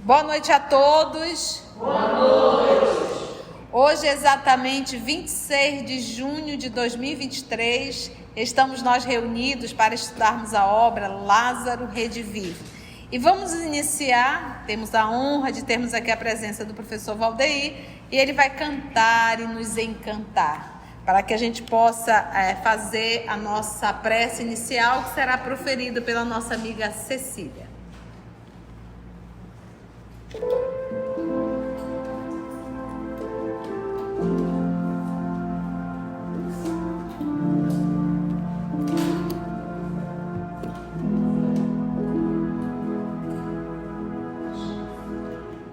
Boa noite a todos. Boa noite. Hoje, exatamente 26 de junho de 2023, estamos nós reunidos para estudarmos a obra Lázaro Redivivo. E vamos iniciar, temos a honra de termos aqui a presença do professor Valdeir, e ele vai cantar e nos encantar, para que a gente possa fazer a nossa prece inicial, que será proferida pela nossa amiga Cecília.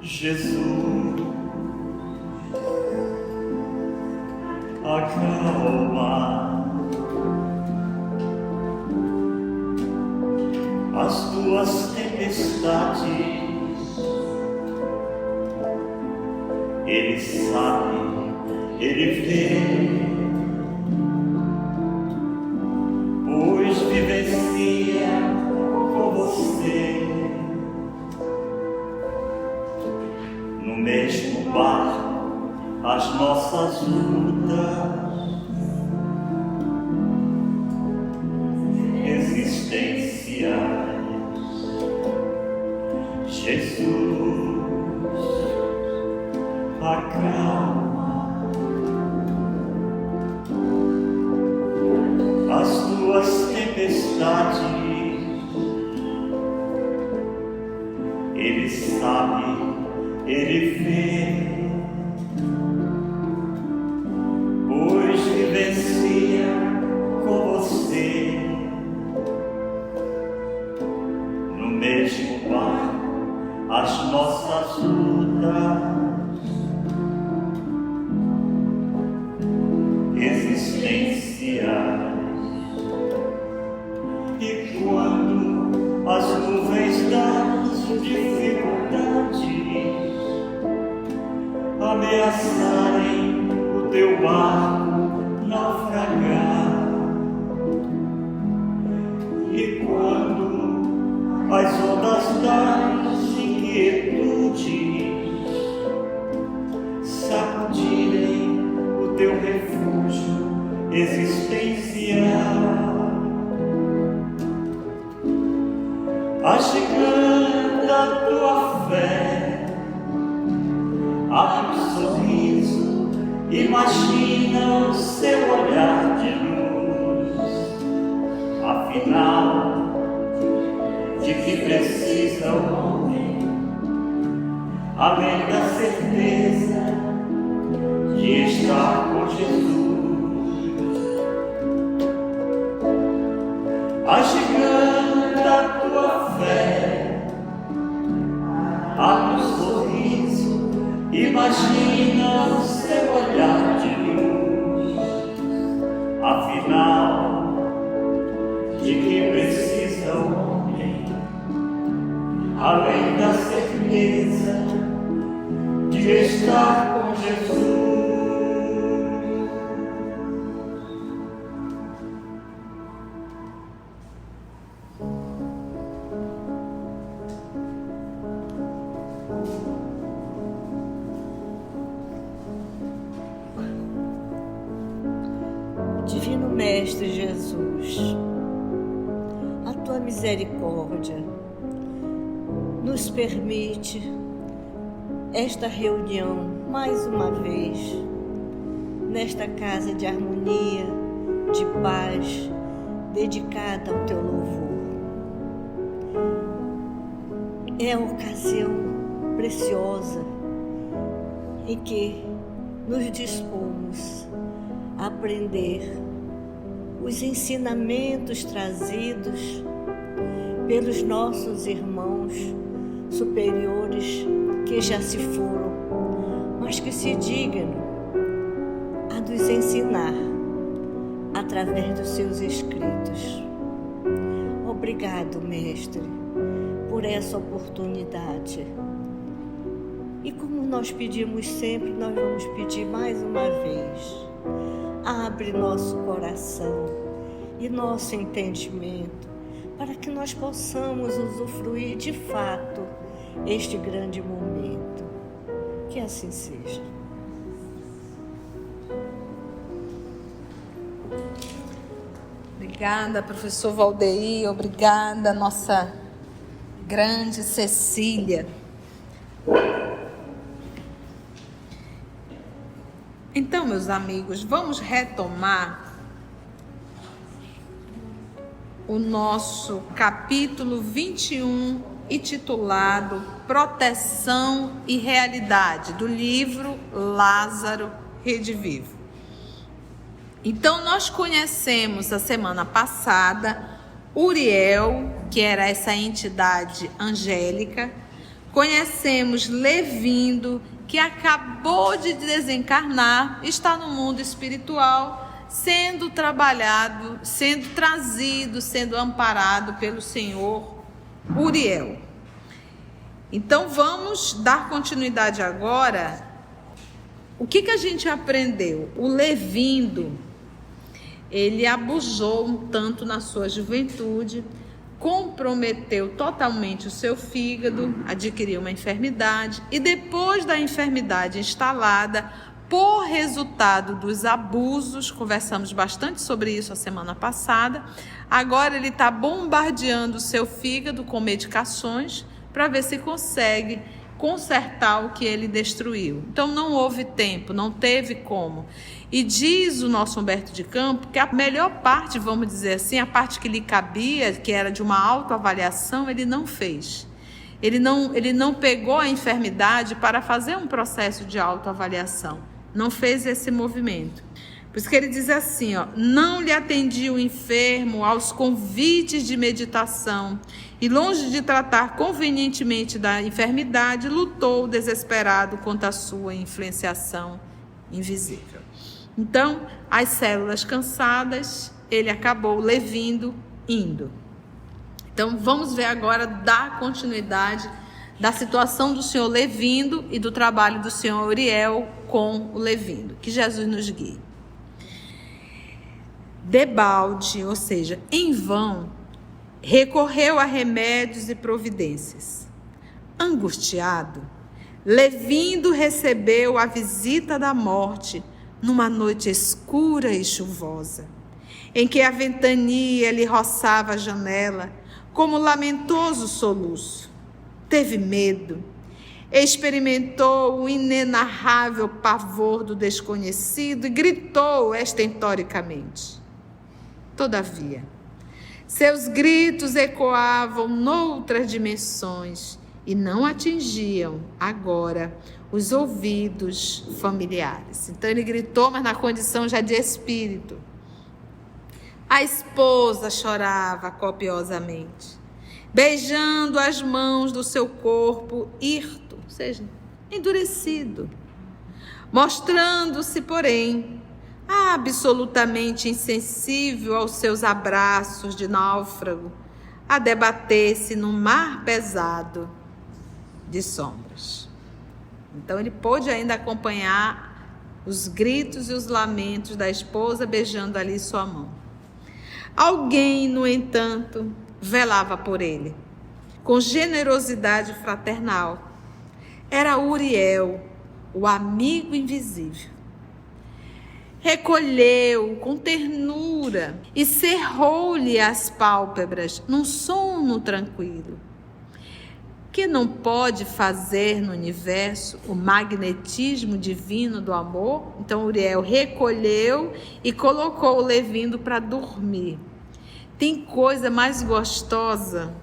Jesus, acalma as tuas tempestades. Ele sabe, Ele vê, pois vivencia com você. No mesmo barco, as nossas lutas existenciais. Jesus, acalma as tuas tempestades. Ele sabe, Ele vê, pois vivencia com você. No mesmo barco, as nossas lutas existenciais. E quando as nuvens das dificuldades ameaçarem o teu barco naufragar, e quando as ondas das inquietudes sacudirem o teu refúgio existencial, agiganta a tua fé, abre um sorriso, imagina o seu olhar de luz. Afinal, de que precisa o homem, além da certeza de estar com Jesus? Agiganta a tua fé, abre um sorriso, imagina o seu olhar de luz. Afinal, de que precisa o homem, além da certeza de estar com Jesus? Divino Mestre Jesus, a tua misericórdia nos permite esta reunião mais uma vez nesta casa de harmonia, de paz, dedicada ao teu louvor. É a ocasião preciosa em que nos dispomos a aprender os ensinamentos trazidos pelos nossos irmãos superiores que já se foram, mas que se dignam a nos ensinar através dos seus escritos. Obrigado, Mestre, por essa oportunidade. E como nós pedimos sempre, nós vamos pedir mais uma vez. Abre nosso coração e nosso entendimento para que nós possamos usufruir de fato este grande momento. Que assim seja. Obrigada, professor Valdeir. Obrigada, nossa grande Cecília. Então, meus amigos, vamos retomar o nosso capítulo 21, intitulado Proteção e Realidade, do livro Lázaro Redivivo. Então, nós conhecemos a semana passada Uriel, que era essa entidade angélica. Conhecemos Levindo, que acabou de desencarnar, está no mundo espiritual, sendo trabalhado, sendo trazido, sendo amparado pelo Senhor Uriel. Então vamos dar continuidade agora. O que a gente aprendeu? O Levindo, ele abusou um tanto na sua juventude, comprometeu totalmente o seu fígado, adquiriu uma enfermidade e depois da enfermidade instalada, por resultado dos abusos, conversamos bastante sobre isso a semana passada, agora ele está bombardeando o seu fígado com medicações para ver se consegue consertar o que ele destruiu. Então não houve tempo, não teve como. E diz o nosso Humberto de Campos que a melhor parte, vamos dizer assim, a parte que lhe cabia, que era de uma autoavaliação, ele não fez. Ele não pegou a enfermidade para fazer um processo de autoavaliação. Não fez esse movimento. Por isso que ele diz assim, não lhe atendia o enfermo aos convites de meditação e, longe de tratar convenientemente da enfermidade, lutou desesperado contra a sua influenciação invisível. Então, as células cansadas, ele acabou Levindo, indo. Então, vamos ver agora da continuidade da situação do senhor Levindo e do trabalho do senhor Uriel com o Levindo. Que Jesus nos guie. Debalde, ou seja, em vão, recorreu a remédios e providências. Angustiado, Levindo recebeu a visita da morte numa noite escura e chuvosa, em que a ventania lhe roçava a janela como lamentoso soluço. Teve medo, experimentou o inenarrável pavor do desconhecido e gritou estentoricamente. Todavia, seus gritos ecoavam noutras dimensões e não atingiam agora os ouvidos familiares. Então ele gritou, mas na condição já de espírito. A esposa chorava copiosamente, beijando as mãos do seu corpo hirto, ou seja, endurecido, mostrando-se, porém, absolutamente insensível aos seus abraços de náufrago, a debater-se num mar pesado de sombras. Então ele pôde ainda acompanhar os gritos e os lamentos da esposa beijando ali sua mão. Alguém, no entanto, velava por ele, com generosidade fraternal. Era Uriel, o amigo invisível. Recolheu com ternura e cerrou-lhe as pálpebras num sono tranquilo. Que não pode fazer no universo o magnetismo divino do amor? Então Uriel recolheu e colocou o Levindo para dormir. Tem coisa mais gostosa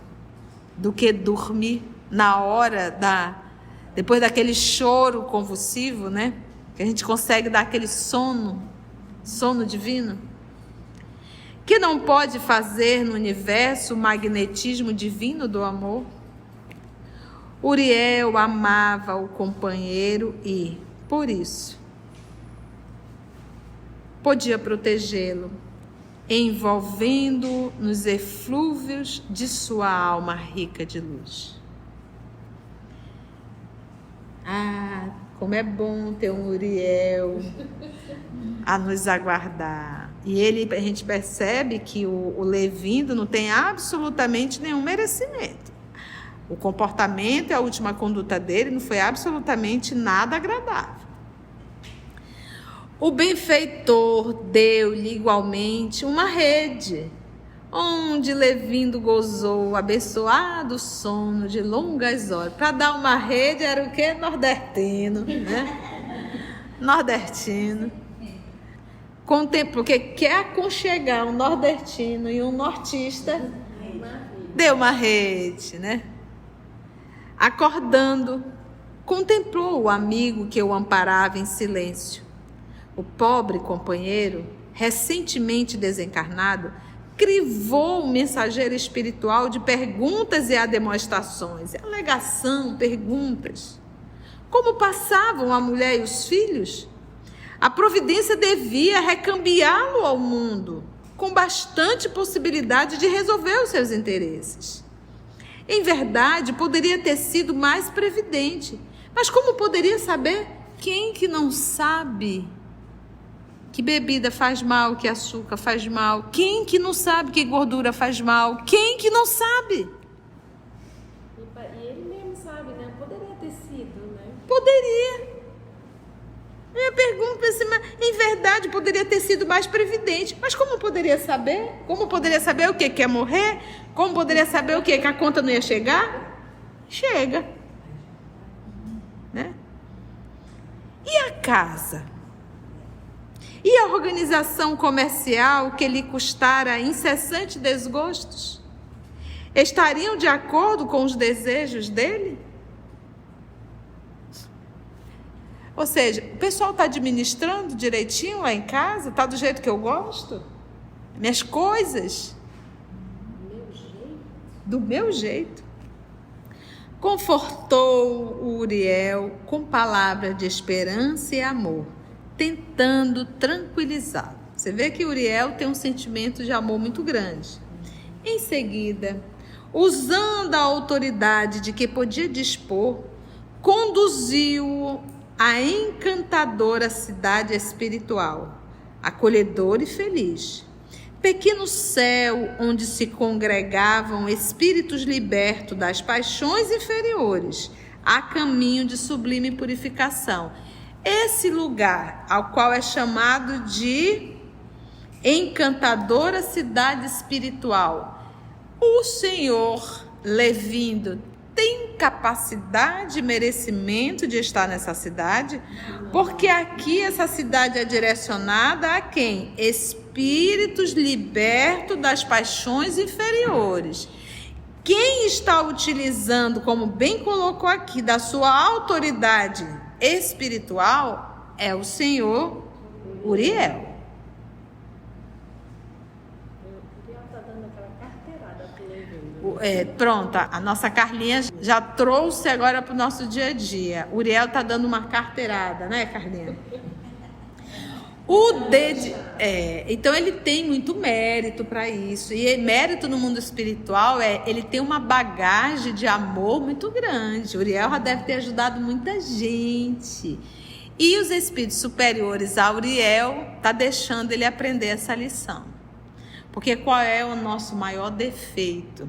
do que dormir na hora depois daquele choro convulsivo, né? Que a gente consegue dar aquele sono divino. Que não pode fazer no universo o magnetismo divino do amor? Uriel amava o companheiro e, por isso, podia protegê-lo, envolvendo-o nos eflúvios de sua alma rica de luz. Ah, como é bom ter um Uriel a nos aguardar. E a gente percebe que o Levindo não tem absolutamente nenhum merecimento. O comportamento e a última conduta dele não foi absolutamente nada agradável. O benfeitor deu-lhe igualmente uma rede, onde Levindo gozou o abençoado sono de longas horas. Para dar uma rede era o quê? Nordestino, né? Nordestino. Porque quer aconchegar um nordestino e um nortista, deu uma rede, né? Acordando, contemplou o amigo que o amparava em silêncio. O pobre companheiro, recentemente desencarnado, crivou o mensageiro espiritual de perguntas e ademoestações, alegação, perguntas. Como passavam a mulher e os filhos? A providência devia recambiá-lo ao mundo, com bastante possibilidade de resolver os seus interesses. Em verdade, poderia ter sido mais previdente, mas como poderia saber? Quem que não sabe que bebida faz mal, que açúcar faz mal? Quem que não sabe que gordura faz mal? Quem que não sabe? E ele mesmo sabe, né? Poderia ter sido, né? Poderia. Minha pergunta é assim, mas em verdade poderia ter sido mais previdente. Mas como poderia saber? Como poderia saber o que quer morrer? Como poderia saber o que a conta não ia chegar? Chega. Né? E a casa? E a organização comercial que lhe custara incessantes desgostos? Estariam de acordo com os desejos dele? Ou seja, o pessoal está administrando direitinho lá em casa? Está do jeito que eu gosto? Minhas coisas? Do meu jeito. Confortou o Uriel com palavras de esperança e amor, tentando tranquilizá-lo. Você vê que Uriel tem um sentimento de amor muito grande. Em seguida, usando a autoridade de que podia dispor, conduziu-o à encantadora cidade espiritual, acolhedora e feliz. Pequeno céu onde se congregavam espíritos libertos das paixões inferiores, a caminho de sublime purificação. Esse lugar, ao qual é chamado de encantadora cidade espiritual, o senhor Levindo tem capacidade e merecimento de estar nessa cidade? Porque aqui essa cidade é direcionada a quem? Espíritos libertos das paixões inferiores. Quem está utilizando, como bem colocou aqui, da sua autoridade espiritual é o senhor Uriel. Pronto, a nossa Carlinha já trouxe agora para o nosso dia a dia. Uriel está dando uma carteirada, né, Carlinha? Então ele tem muito mérito para isso. E mérito no mundo espiritual ele tem uma bagagem de amor muito grande. Uriel já deve ter ajudado muita gente. E os espíritos superiores a Uriel tá deixando ele aprender essa lição. Porque qual é o nosso maior defeito?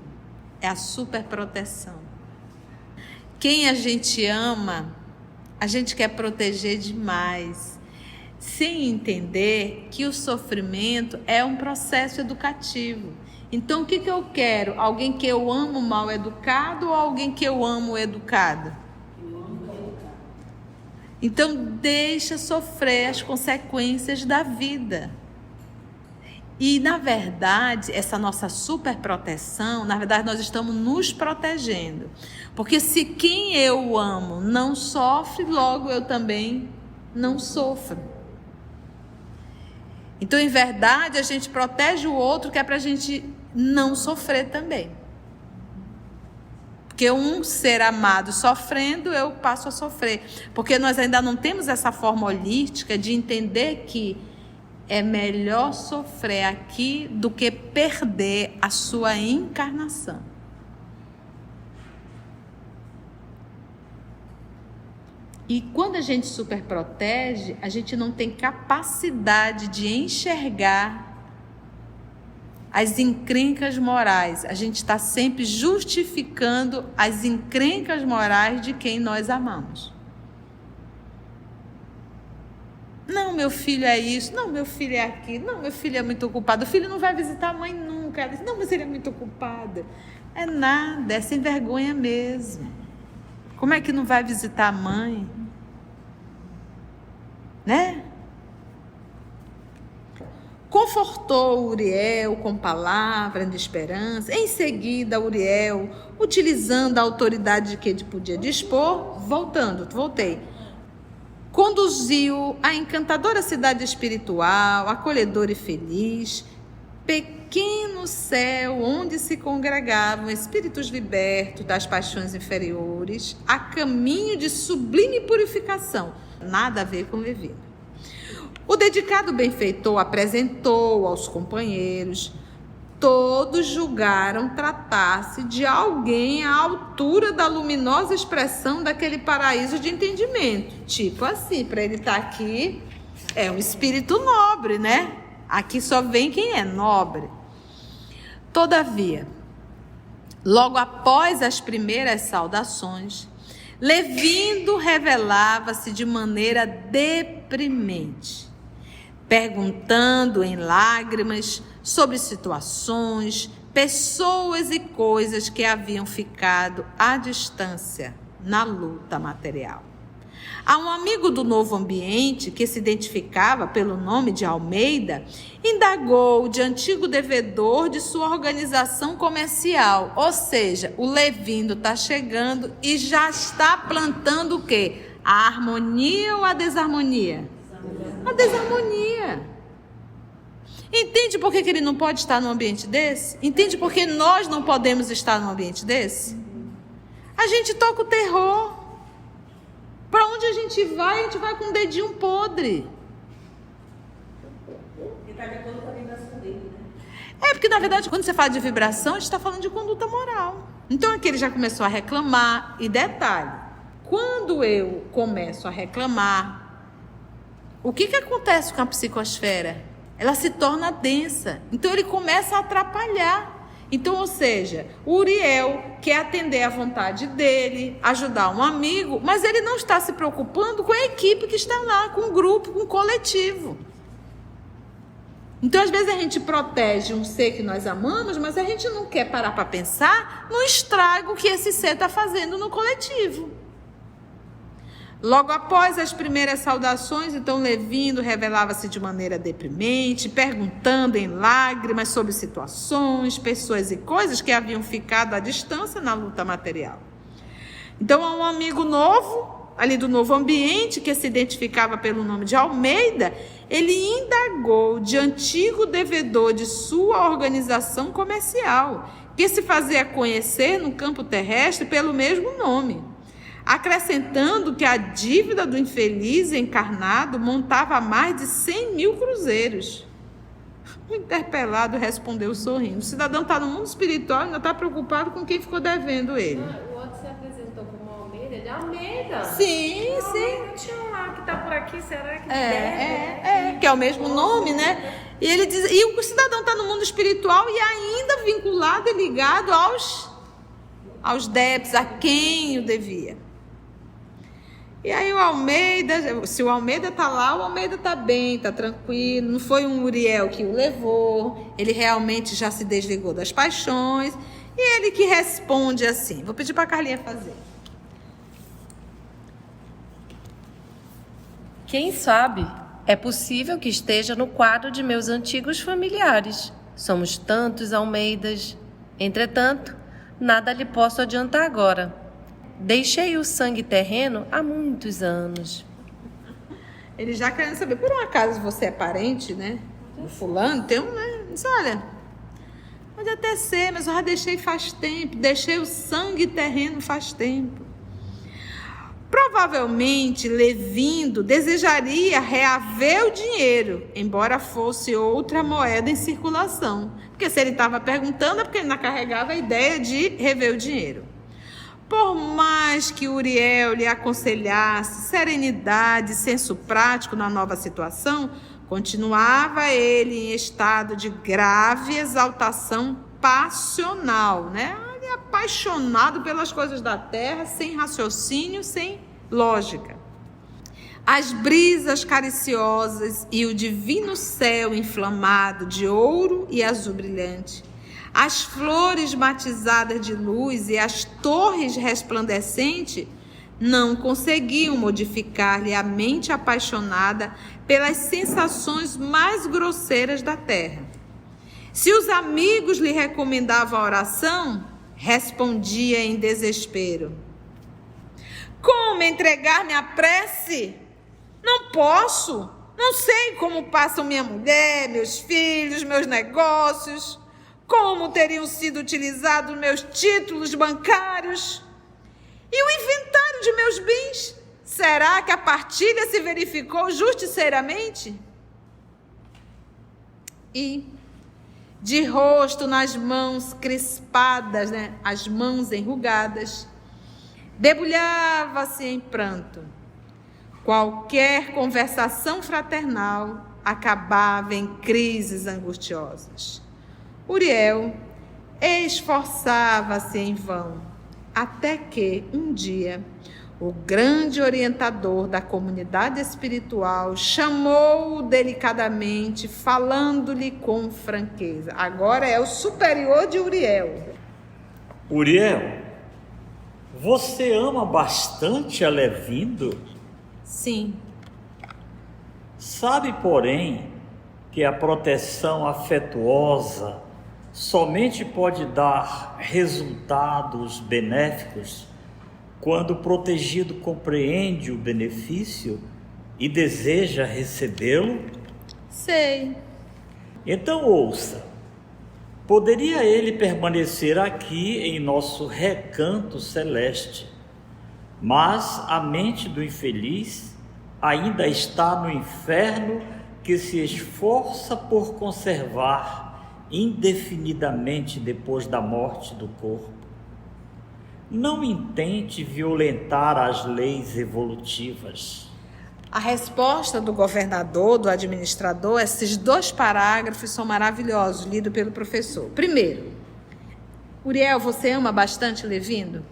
É a superproteção. Quem a gente ama, a gente quer proteger demais, sem entender que o sofrimento é um processo educativo. Então, o que eu quero? Alguém que eu amo mal educado ou alguém que eu amo educado? Então, deixa sofrer as consequências da vida. E, na verdade, essa nossa superproteção, na verdade, nós estamos nos protegendo. Porque se quem eu amo não sofre, logo eu também não sofro. Então, em verdade, a gente protege o outro que é para a gente não sofrer também. Porque um ser amado sofrendo, eu passo a sofrer. Porque nós ainda não temos essa forma holística de entender que é melhor sofrer aqui do que perder a sua encarnação. E quando a gente superprotege, a gente não tem capacidade de enxergar as encrencas morais. A gente está sempre justificando as encrencas morais de quem nós amamos. Não, meu filho é isso. Não, meu filho é aquilo. Não, meu filho é muito ocupado. O filho não vai visitar a mãe nunca. Ela diz, não, mas ele é muito ocupado. É nada, é sem vergonha mesmo. Como é que não vai visitar a mãe? Né? Confortou Uriel com palavra de esperança. Em seguida, Uriel, utilizando a autoridade de que ele podia dispor, voltei. Conduziu a encantadora cidade espiritual, acolhedora e feliz, pequeno céu onde se congregavam espíritos libertos das paixões inferiores, a caminho de sublime purificação. Nada a ver com Levi. O dedicado benfeitor apresentou aos companheiros. Todos julgaram tratar-se de alguém à altura da luminosa expressão daquele paraíso de entendimento. Tipo assim, para ele estar aqui, é um espírito nobre, né? Aqui só vem quem é nobre. Todavia, logo após as primeiras saudações, Levindo revelava-se de maneira deprimente, perguntando em lágrimas sobre situações, pessoas e coisas que haviam ficado à distância na luta material. A um amigo do novo ambiente, que se identificava pelo nome de Almeida, indagou de antigo devedor de sua organização comercial. Ou seja, o Levindo está chegando e já está plantando o quê? A harmonia ou a desarmonia? A desarmonia. Entende por que ele não pode estar num ambiente desse? Entende por que nós não podemos estar num ambiente desse? A gente toca o terror. Para onde a gente vai com um dedinho podre. E está de acordo com a vibração dele, né? É, porque na verdade, quando você fala de vibração, a gente está falando de conduta moral. Então aqui ele já começou a reclamar. E detalhe, quando eu começo a reclamar, o que acontece com a psicosfera? Ela se torna densa. Então ele começa a atrapalhar. Então, ou seja, o Uriel quer atender à vontade dele, ajudar um amigo, mas ele não está se preocupando com a equipe que está lá, com o grupo, com o coletivo. Então, às vezes a gente protege um ser que nós amamos, mas a gente não quer parar para pensar no estrago que esse ser está fazendo no coletivo. Logo após as primeiras saudações, então Levindo revelava-se de maneira deprimente, perguntando em lágrimas sobre situações, pessoas e coisas que haviam ficado à distância na luta material. Então, a um amigo novo, ali do novo ambiente, que se identificava pelo nome de Almeida, ele indagou de antigo devedor de sua organização comercial, que se fazia conhecer no campo terrestre pelo mesmo nome, acrescentando que a dívida do infeliz encarnado montava mais de 100 mil cruzeiros. O interpelado respondeu sorrindo. O cidadão está no mundo espiritual e ainda está preocupado com quem ficou devendo ele. O outro se apresentou como Almeida, de Almeida. Sim, Almeida tinha lá, que está por aqui, será que deve? que é o mesmo nome, né? E ele diz, e o cidadão está no mundo espiritual e ainda vinculado e ligado aos débitos, a quem o devia. E aí o Almeida, se o Almeida está lá, o Almeida está bem, está tranquilo, não foi um Uriel que o levou, ele realmente já se desligou das paixões, e ele que responde assim, vou pedir para a Carlinha fazer. Quem sabe, é possível que esteja no quadro de meus antigos familiares. Somos tantos Almeidas. Entretanto, nada lhe posso adiantar agora. Deixei o sangue terreno há muitos anos. Ele já querendo saber, por um acaso você é parente, né? O fulano tem um, né? Diz, olha, pode até ser, mas eu já deixei faz tempo, deixei o sangue terreno faz tempo. Provavelmente, Levindo desejaria reaver o dinheiro, embora fosse outra moeda em circulação. Porque se ele estava perguntando, é porque ele não carregava a ideia de rever o dinheiro. Por mais que Uriel lhe aconselhasse serenidade e senso prático na nova situação, Continuava ele em estado de grave exaltação passional, né? Ele é apaixonado pelas coisas da terra, sem raciocínio, sem lógica. As brisas cariciosas e o divino céu inflamado de ouro e azul brilhante, as flores batizadas de luz e as torres resplandecentes não conseguiam modificar-lhe a mente apaixonada pelas sensações mais grosseiras da terra. Se os amigos lhe recomendavam a oração, respondia em desespero: como entregar minha prece? Não posso. Não sei como passam minha mulher, meus filhos, meus negócios, como teriam sido utilizados meus títulos bancários e o inventário de meus bens. Será que a partilha se verificou justiceiramente? E, de rosto nas mãos crispadas, né, as mãos enrugadas, debulhava-se em pranto. Qualquer conversação fraternal acabava em crises angustiosas. Uriel esforçava-se em vão, até que, um dia, o grande orientador da comunidade espiritual chamou-o delicadamente, falando-lhe com franqueza. Agora é o superior de Uriel. Uriel, você ama bastante a Levindo? Sim. Sabe, porém, que a proteção afetuosa somente pode dar resultados benéficos quando o protegido compreende o benefício e deseja recebê-lo? Sei. Então ouça, poderia ele permanecer aqui em nosso recanto celeste, mas a mente do infeliz ainda está no inferno, que se esforça por conservar indefinidamente depois da morte do corpo. Não intente violentar as leis evolutivas. A resposta do governador, do administrador, esses 2 parágrafos são maravilhosos, lido pelo professor. Primeiro, Uriel, você ama bastante Levindo?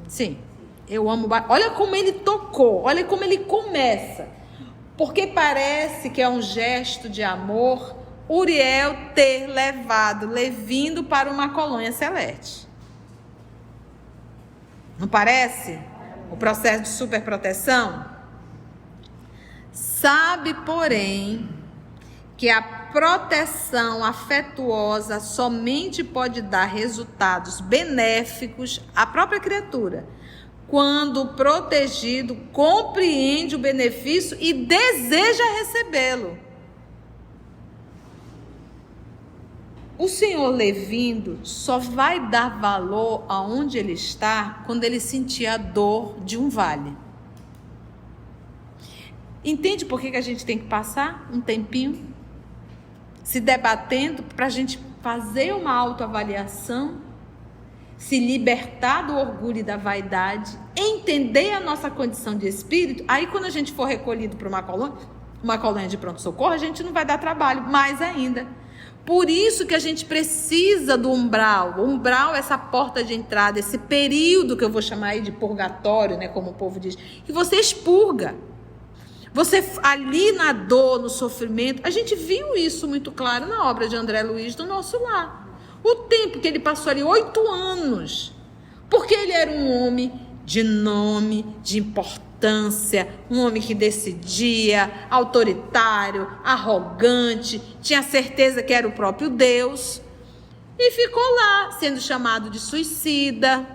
Sim, eu amo. Olha como ele tocou, olha como ele começa. Porque parece que é um gesto de amor Uriel ter levado Levindo para uma colônia celeste. Não parece? O processo de superproteção? Sabe, porém, que a proteção afetuosa somente pode dar resultados benéficos à própria criatura, quando o protegido compreende o benefício e deseja recebê-lo. O senhor Levindo só vai dar valor aonde ele está quando ele sentir a dor de um vale. Entende por que a gente tem que passar um tempinho se debatendo para a gente fazer uma autoavaliação, se libertar do orgulho e da vaidade, entender a nossa condição de espírito? Aí quando a gente for recolhido para uma colônia de pronto-socorro, a gente não vai dar trabalho, mais ainda. Por isso que a gente precisa do umbral. O umbral é essa porta de entrada, esse período que eu vou chamar aí de purgatório, né, como o povo diz, que você expurga. Você ali na dor, no sofrimento, a gente viu isso muito claro na obra de André Luiz do Nosso Lar. O tempo que ele passou ali, 8 anos, porque ele era um homem de nome, de importância, um homem que decidia, autoritário, arrogante, tinha certeza que era o próprio Deus, e ficou lá, sendo chamado de suicida,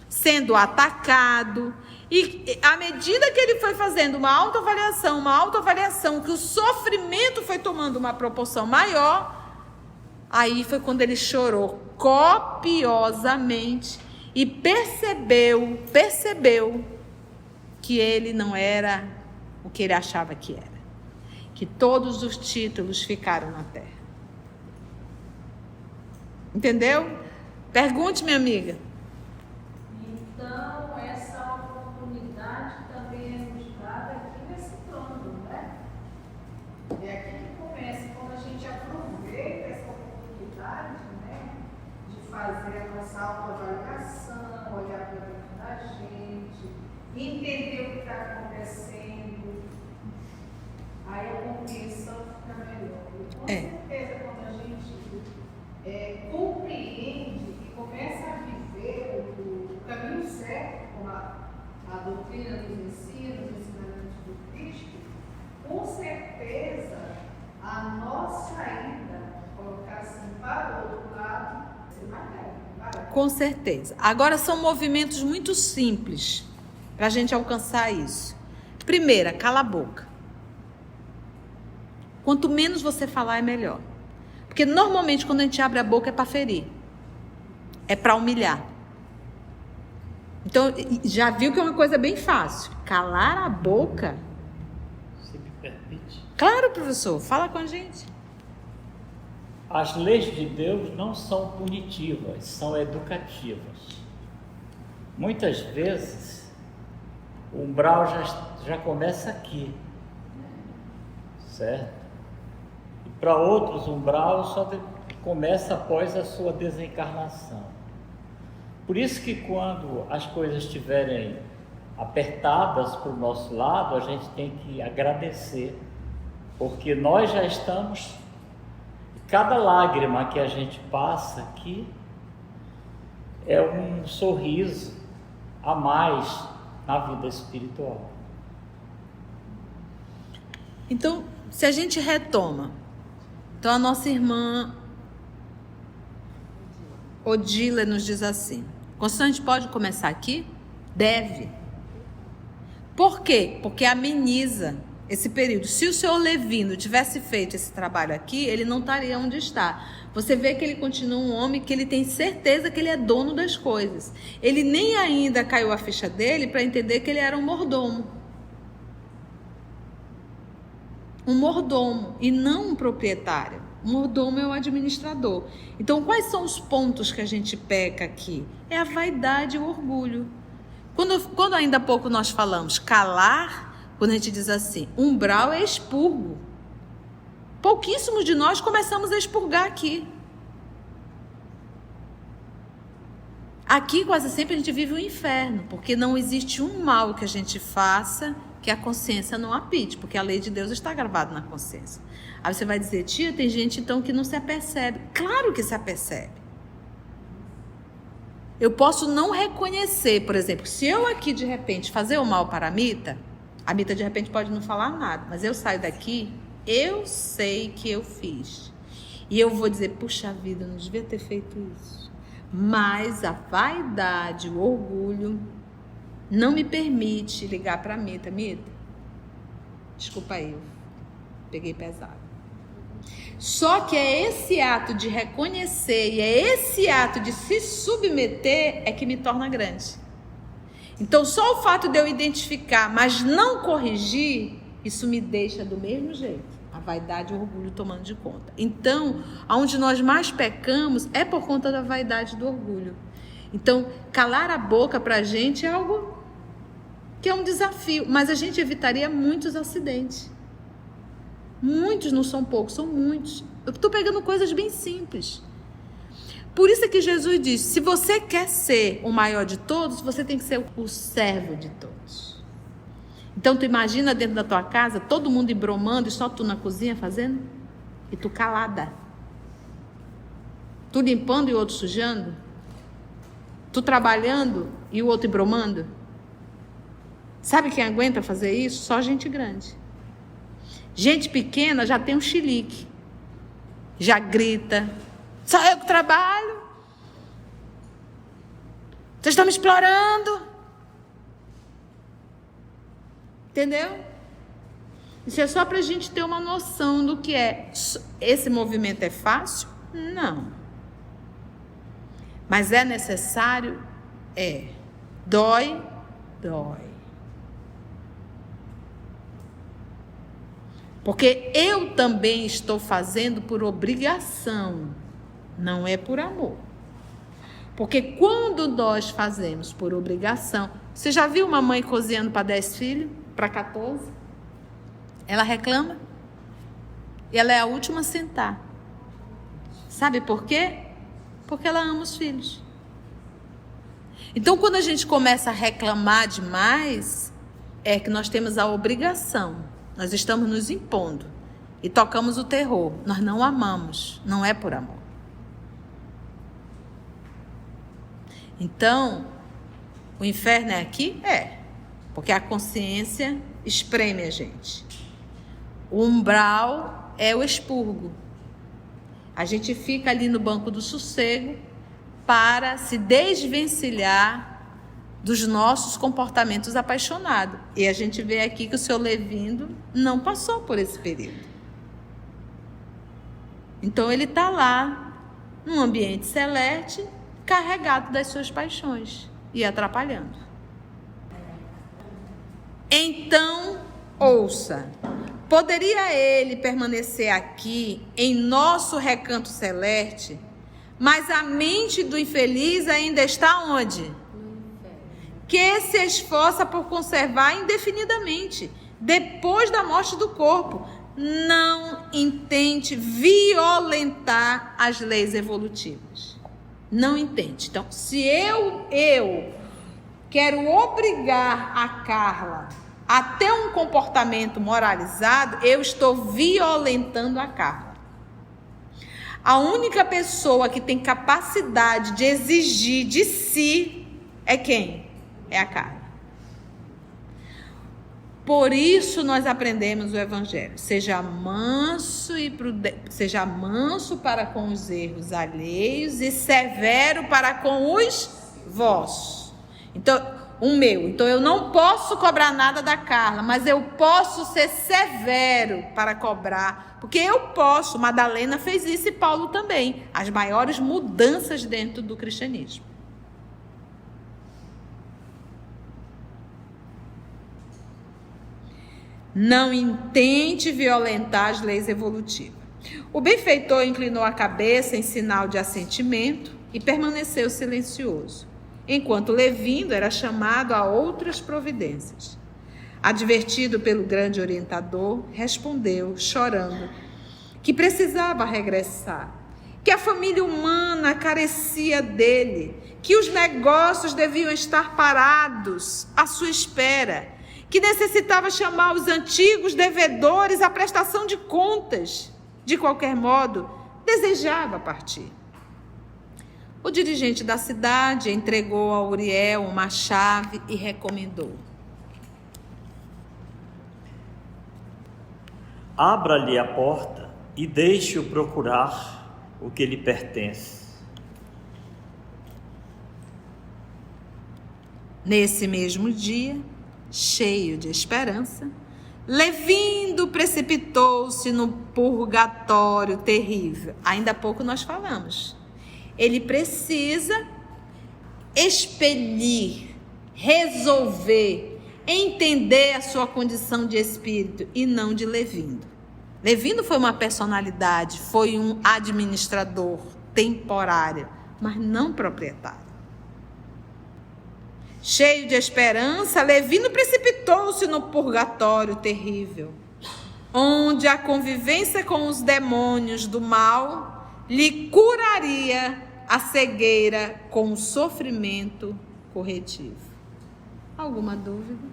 sendo atacado. E à medida que ele foi fazendo uma autoavaliação, que o sofrimento foi tomando uma proporção maior, aí foi quando ele chorou copiosamente e percebeu que ele não era o que ele achava que era, que todos os títulos ficaram na terra. Entendeu? Pergunte, minha amiga. Então, essa oportunidade também é nos dada aqui nesse plano, né? É aqui que com essa autoavaliação, olhar para dentro da gente, entender o que está acontecendo, aí a compreensão fica melhor. E com certeza, quando a gente compreende e começa a viver o caminho certo, como a doutrina nos ensina, os ensinamentos do Cristo, com certeza a nossa ida, colocar assim para o outro lado, você vai cair. Com certeza. Agora são movimentos muito simples para a gente alcançar isso. Primeira, cala a boca. Quanto menos você falar, é melhor. Porque normalmente quando a gente abre a boca é para ferir. É para humilhar. Então, já viu que é uma coisa bem fácil. Calar a boca. Se me permite. Claro, professor. Fala com a gente. As leis de Deus não são punitivas, são educativas. Muitas vezes, o umbral já começa aqui, certo? E para outros, o umbral só começa após a sua desencarnação. Por isso que quando as coisas estiverem apertadas para o nosso lado, a gente tem que agradecer, porque nós já estamos... Cada lágrima que a gente passa aqui é um sorriso a mais na vida espiritual. Então, se a gente retoma, então a nossa irmã Odila nos diz assim: Constante, pode começar aqui? Deve. Por quê? Porque ameniza esse período. Se o senhor Levino tivesse feito esse trabalho aqui, ele não estaria onde está. Você vê que ele continua um homem que ele tem certeza que ele é dono das coisas. Ele nem ainda caiu a ficha dele para entender que ele era um mordomo. Um mordomo e não um proprietário. O mordomo é o administrador. Então, quais são os pontos que a gente peca aqui? É a vaidade e o orgulho. Quando ainda há pouco nós falamos calar, quando a gente diz assim, umbral é expurgo. Pouquíssimos de nós começamos a expurgar aqui. Aqui quase sempre a gente vive um inferno, porque não existe um mal que a gente faça que a consciência não apite, porque a lei de Deus está gravada na consciência. Aí você vai dizer, tia, tem gente então que não se apercebe. Claro que se apercebe. Eu posso não reconhecer, por exemplo, se eu aqui de repente fazer o mal para a Mita de repente pode não falar nada, mas eu saio daqui, eu sei que eu fiz. E eu vou dizer, puxa vida, eu não devia ter feito isso. Mas a vaidade, o orgulho, não me permite ligar para a Mita. Mita, desculpa aí, eu peguei pesado. Só que é esse ato de reconhecer e é esse ato de se submeter é que me torna grande. Então, só o fato de eu identificar, mas não corrigir, isso me deixa do mesmo jeito. A vaidade e o orgulho tomando de conta. Então, aonde nós mais pecamos é por conta da vaidade e do orgulho. Então, calar a boca para a gente é algo que é um desafio, mas a gente evitaria muitos acidentes. Muitos, não são poucos, são muitos. Eu estou pegando coisas bem simples. Por isso é que Jesus diz, se você quer ser o maior de todos, você tem que ser o servo de todos. Então tu imagina dentro da tua casa, todo mundo embromando e só tu na cozinha fazendo? E tu calada. Tu limpando e o outro sujando? Tu trabalhando e o outro embromando? Sabe quem aguenta fazer isso? Só gente grande. Gente pequena já tem um chilique. Já grita. Só eu que trabalho. Vocês estão me explorando. Entendeu? Isso é só para a gente ter uma noção do que é. Esse movimento é fácil? Não. Mas é necessário? É. Dói? Dói. Porque eu também estou fazendo por obrigação, não é por amor. Porque quando nós fazemos por obrigação... Você já viu uma mãe cozinhando para 10 filhos? Para 14? Ela reclama. E ela é a última a sentar. Sabe por quê? Porque ela ama os filhos. Então, quando a gente começa a reclamar demais, é que nós temos a obrigação, nós estamos nos impondo e tocamos o terror. Nós não amamos, não é por amor. Então, o inferno é aqui? É, porque a consciência espreme a gente. O umbral é o expurgo. A gente fica ali no banco do sossego para se desvencilhar dos nossos comportamentos apaixonados. E a gente vê aqui que o seu Levindo não passou por esse período. Então ele está lá, num ambiente celeste, carregado das suas paixões e atrapalhando. Então, ouça, poderia ele permanecer aqui em nosso recanto celeste, mas a mente do infeliz ainda está onde? Que se esforça por conservar indefinidamente, depois da morte do corpo. Não intente violentar as leis evolutivas. Não intente. Então, se eu quero obrigar a Carla a ter um comportamento moralizado, eu estou violentando a Carla. A única pessoa que tem capacidade de exigir de si é quem? É a Carla. Por isso nós aprendemos o Evangelho. Seja manso seja manso para com os erros alheios e severo para com os vossos. Então, Então eu não posso cobrar nada da Carla, mas eu posso ser severo para cobrar, porque eu posso. Madalena fez isso e Paulo também. As maiores mudanças dentro do cristianismo. Não intente violentar as leis evolutivas. O benfeitor inclinou a cabeça em sinal de assentimento e permaneceu silencioso, enquanto Levindo era chamado a outras providências. Advertido pelo grande orientador, respondeu, chorando, que precisava regressar, que a família humana carecia dele, que os negócios deviam estar parados à sua espera, que necessitava chamar os antigos devedores à prestação de contas. De qualquer modo, desejava partir. O dirigente da cidade entregou a Uriel uma chave e recomendou: abra-lhe a porta e deixe-o procurar o que lhe pertence. Nesse mesmo dia, cheio de esperança, Levindo precipitou-se no purgatório terrível. Ainda há pouco nós falamos. Ele precisa expelir, resolver, entender a sua condição de espírito e não de Levindo. Levindo foi uma personalidade, foi um administrador temporário, mas não proprietário. Cheio de esperança, Levindo precipitou-se no purgatório terrível, onde a convivência com os demônios do mal lhe curaria a cegueira com o sofrimento corretivo. Alguma dúvida?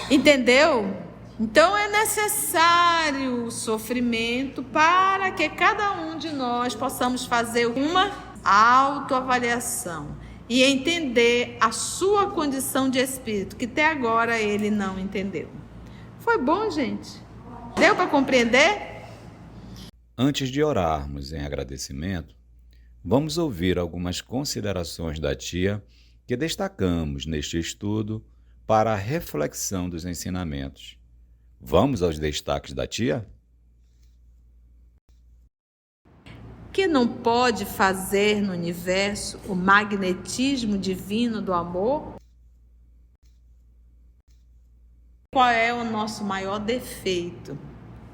Entendeu? Então é necessário o sofrimento para que cada um de nós possamos fazer uma autoavaliação e entender a sua condição de espírito, que até agora ele não entendeu. Foi bom, gente? Deu para compreender? Antes de orarmos em agradecimento, vamos ouvir algumas considerações da tia que destacamos neste estudo para a reflexão dos ensinamentos. Vamos aos destaques da tia? Que não pode fazer no universo o magnetismo divino do amor? Qual é o nosso maior defeito?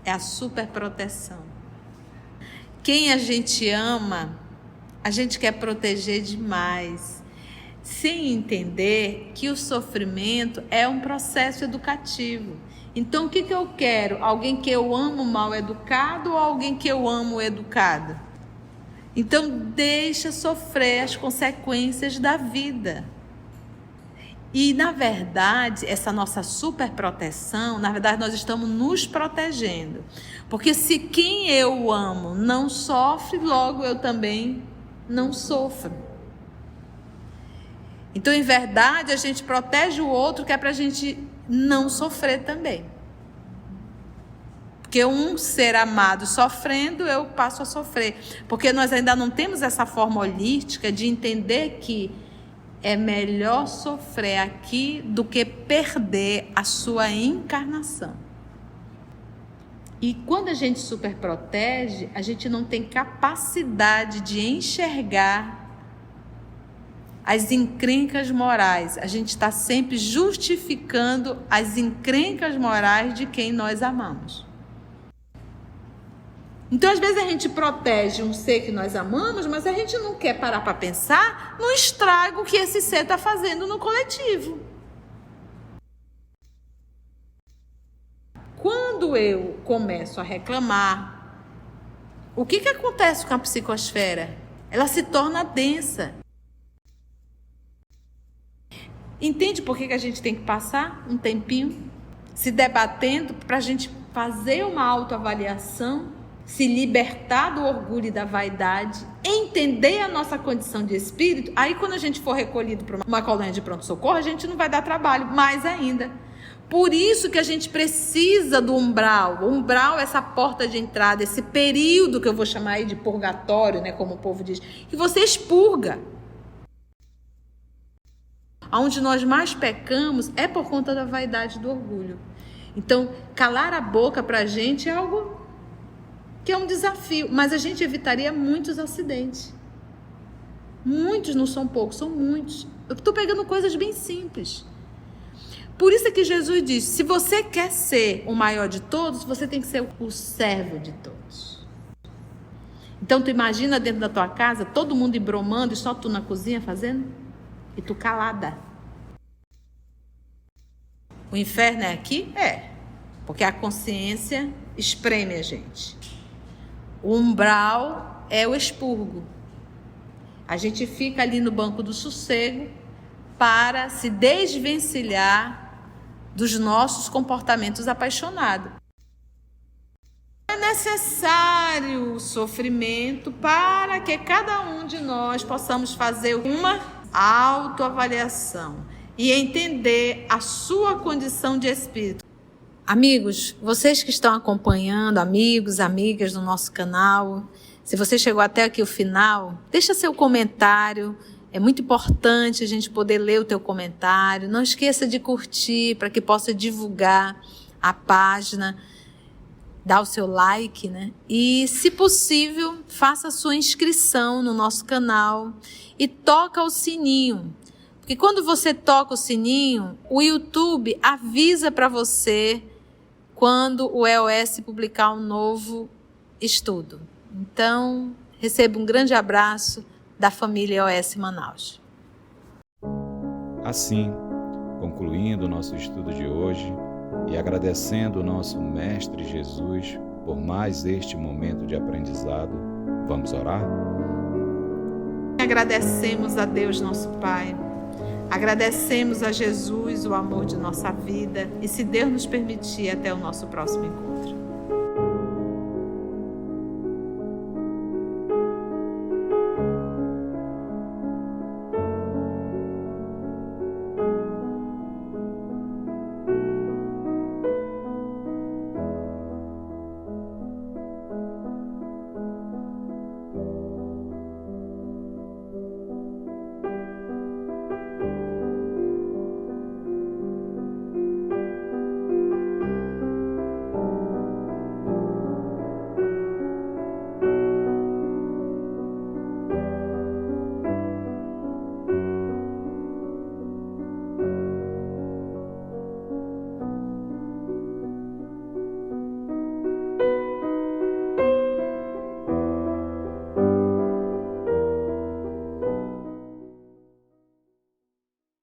É a superproteção. Quem a gente ama, a gente quer proteger demais, sem entender que o sofrimento é um processo educativo. Então, o que eu quero? Alguém que eu amo mal educado ou alguém que eu amo educado? Então, deixa sofrer as consequências da vida. E, na verdade, essa nossa superproteção, na verdade, nós estamos nos protegendo. Porque se quem eu amo não sofre, logo eu também não sofro. Então, em verdade, a gente protege o outro que é para a gente não sofrer também. Porque um ser amado sofrendo, eu passo a sofrer. Porque nós ainda não temos essa forma holística de entender que é melhor sofrer aqui do que perder a sua encarnação. E quando a gente superprotege, a gente não tem capacidade de enxergar as encrencas morais. A gente está sempre justificando as encrencas morais de quem nós amamos. Então, às vezes a gente protege um ser que nós amamos, mas a gente não quer parar para pensar no estrago que esse ser está fazendo no coletivo. Quando eu começo a reclamar, o que acontece com a psicosfera? Ela se torna densa. Entende por que a gente tem que passar um tempinho se debatendo para a gente fazer uma autoavaliação, se libertar do orgulho e da vaidade, entender a nossa condição de espírito? Aí, quando a gente for recolhido para uma colônia de pronto-socorro, a gente não vai dar trabalho, mais ainda. Por isso que a gente precisa do umbral. O umbral é essa porta de entrada, esse período que eu vou chamar aí de purgatório, né, como o povo diz, que você expurga. Onde nós mais pecamos é por conta da vaidade e do orgulho. Então, calar a boca para a gente é algo que é um desafio, mas a gente evitaria muitos acidentes. Muitos, não são poucos, são muitos. Eu estou pegando coisas bem simples. Por isso é que Jesus diz, se você quer ser o maior de todos, você tem que ser o servo de todos. Então, tu imagina dentro da tua casa, todo mundo embromando e só tu na cozinha fazendo? E tu calada. O inferno é aqui? É. Porque a consciência espreme a gente. O umbral é o expurgo. A gente fica ali no banco do sossego para se desvencilhar dos nossos comportamentos apaixonados. É necessário o sofrimento para que cada um de nós possamos fazer uma autoavaliação e entender a sua condição de espírito. Amigos, vocês que estão acompanhando, amigos, amigas do nosso canal, se você chegou até aqui o final, deixa seu comentário. É muito importante a gente poder ler o teu comentário. Não esqueça de curtir para que possa divulgar a página, dar o seu like, né? E, se possível, faça a sua inscrição no nosso canal e toca o sininho. Porque quando você toca o sininho, o YouTube avisa para você quando o EOS publicar um novo estudo. Então, receba um grande abraço da família EOS Manaus. Assim, concluindo o nosso estudo de hoje e agradecendo o nosso Mestre Jesus por mais este momento de aprendizado, vamos orar? Agradecemos a Deus, nosso Pai. Agradecemos a Jesus o amor de nossa vida e, se Deus nos permitir, até o nosso próximo encontro.